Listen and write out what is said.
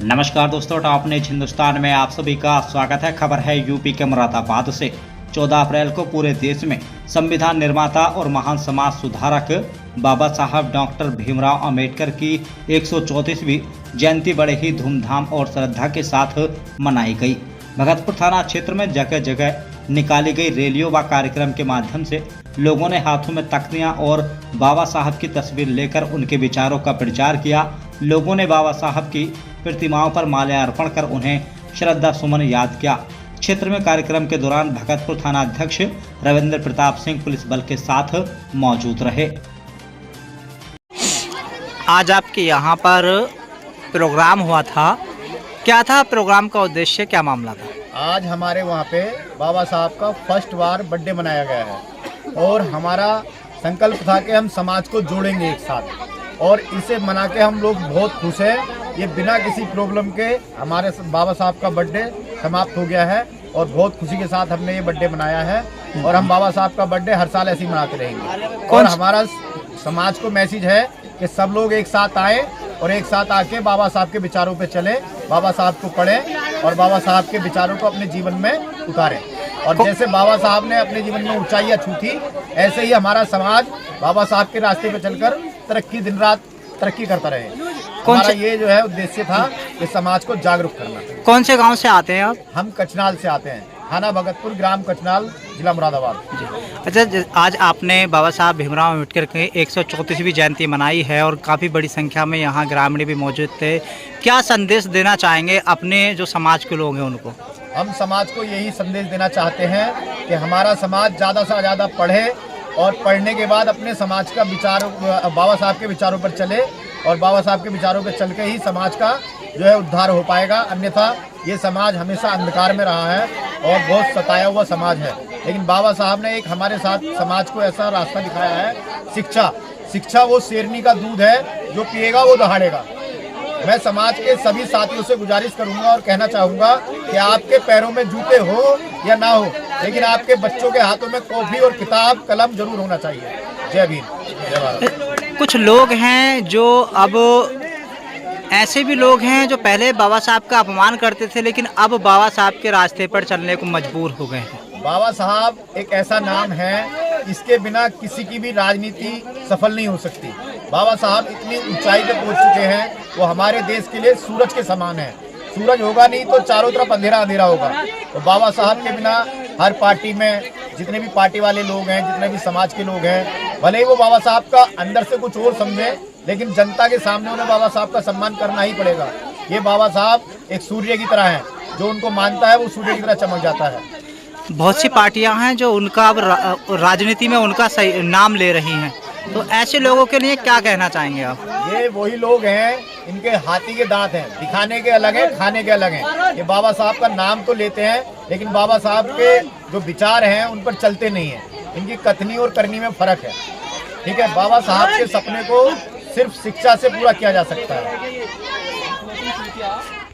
नमस्कार दोस्तों, top news Hindustan में आप सभी का स्वागत है। खबर है यूपी के मुरादाबाद से। 14 अप्रैल को पूरे देश में संविधान निर्माता और महान समाज सुधारक बाबा साहब डॉक्टर भीमराव अंबेडकर की 134वीं जयंती बड़े ही धूमधाम और श्रद्धा के साथ मनाई गई। भगतपुर थाना क्षेत्र में जगह जगह निकाली गई रैलियों व कार्यक्रम के माध्यम से लोगों ने हाथों में तख्तियां और बाबा साहब की तस्वीर लेकर उनके विचारों का प्रचार किया। लोगों ने बाबा साहब की प्रतिमाओं पर माल्यार्पण कर उन्हें श्रद्धा सुमन याद किया। क्षेत्र में कार्यक्रम के दौरान भगतपुर थाना अध्यक्ष रविंद्र प्रताप सिंह पुलिस बल के साथ मौजूद रहे। आज आपके यहाँ पर प्रोग्राम हुआ था, क्या था प्रोग्राम का उद्देश्य, क्या मामला था? आज हमारे वहाँ पे बाबा साहब का फर्स्ट बार बर्थडे मनाया गया है और हमारा संकल्प था कि हम समाज को जोड़ेंगे एक साथ, और इसे मना के हम लोग बहुत खुश हैं। ये बिना किसी प्रॉब्लम के हमारे बाबा साहब का बर्थडे समाप्त हो गया है और बहुत खुशी के साथ हमने ये बर्थडे मनाया है और हम बाबा साहब का बर्थडे हर साल ऐसे ही मनाते रहेंगे। और हमारा समाज को मैसेज है कि सब लोग एक साथ आए और एक साथ आके बाबा साहब के विचारों पे चले, बाबा साहब को पढ़ें और बाबा साहब के विचारों को अपने जीवन में उतारें। और जैसे बाबा साहब ने अपने जीवन में ऊंचाइयां छू थी, ऐसे ही हमारा समाज बाबा साहब के रास्ते पे चलकर दिन रात तरक्की करता रहे। हमारा ये जो है उद्देश्य था कि समाज को जागरूक करना। कौन से गांव से आते हैं आप? हम कचनाल से आते हैं, थाना भगतपुर, ग्राम कचनाल, जिला मुरादाबाद। अच्छा, आज आपने बाबा साहब भीमराव अंबेडकर की 134वीं जयंती मनाई है और काफ़ी बड़ी संख्या में यहाँ ग्रामीण भी मौजूद थे। क्या संदेश देना चाहेंगे अपने जो समाज के लोग हैं उनको? हम समाज को यही संदेश देना चाहते हैं कि हमारा समाज ज़्यादा से ज़्यादा पढ़े और पढ़ने के बाद अपने समाज का विचार बाबा साहब के विचारों पर चले और बाबा साहब के विचारों पर चल के ही समाज का जो है उद्धार हो पाएगा। अन्यथा ये समाज हमेशा अंधकार में रहा है और बहुत सताया हुआ समाज है। लेकिन बाबा साहब ने एक हमारे साथ समाज को ऐसा रास्ता दिखाया है, शिक्षा वो शेरनी का दूध है, जो पिएगा वो दहाड़ेगा। मैं समाज के सभी साथियों से गुजारिश करूंगा और कहना चाहूँगा कि आपके पैरों में जूते हो या ना हो, लेकिन आपके बच्चों के हाथों में कॉपी और किताब कलम जरूर होना चाहिए। जय भीम, जय भारत। कुछ लोग हैं जो अब ऐसे भी लोग हैं जो पहले बाबा साहब का अपमान करते थे, लेकिन अब बाबा साहब के रास्ते पर चलने को मजबूर हो गए हैं। बाबा साहब एक ऐसा नाम है, इसके बिना किसी की भी राजनीति सफल नहीं हो सकती। बाबा साहब इतनी ऊंचाई पे पहुंच चुके हैं, वो हमारे देश के लिए सूरज के समान है। सूरज होगा नहीं तो चारों तरफ अंधेरा अंधेरा होगा। तो बाबा साहब के बिना हर पार्टी में जितने भी पार्टी वाले लोग हैं, जितने भी समाज के लोग हैं, भले ही वो बाबा साहब का अंदर से कुछ और समझे, लेकिन जनता के सामने उन्हें बाबा साहब का सम्मान करना ही पड़ेगा। ये बाबा साहब एक सूर्य की तरह हैं, जो उनको मानता है वो सूर्य की तरह चमक जाता है। बहुत सी पार्टियां हैं जो उनका अब राजनीति में उनका सही नाम ले रही हैं, तो ऐसे लोगों के लिए क्या कहना चाहेंगे आप? ये वही लोग हैं, इनके हाथी के दांत हैं, दिखाने के अलग हैं, खाने के अलग हैं। ये बाबा साहब का नाम तो लेते हैं, लेकिन बाबा साहब के जो विचार हैं उन पर चलते नहीं हैं। इनकी कथनी और करनी में फर्क है। ठीक है, बाबा साहब के सपने को सिर्फ शिक्षा से पूरा किया जा सकता है।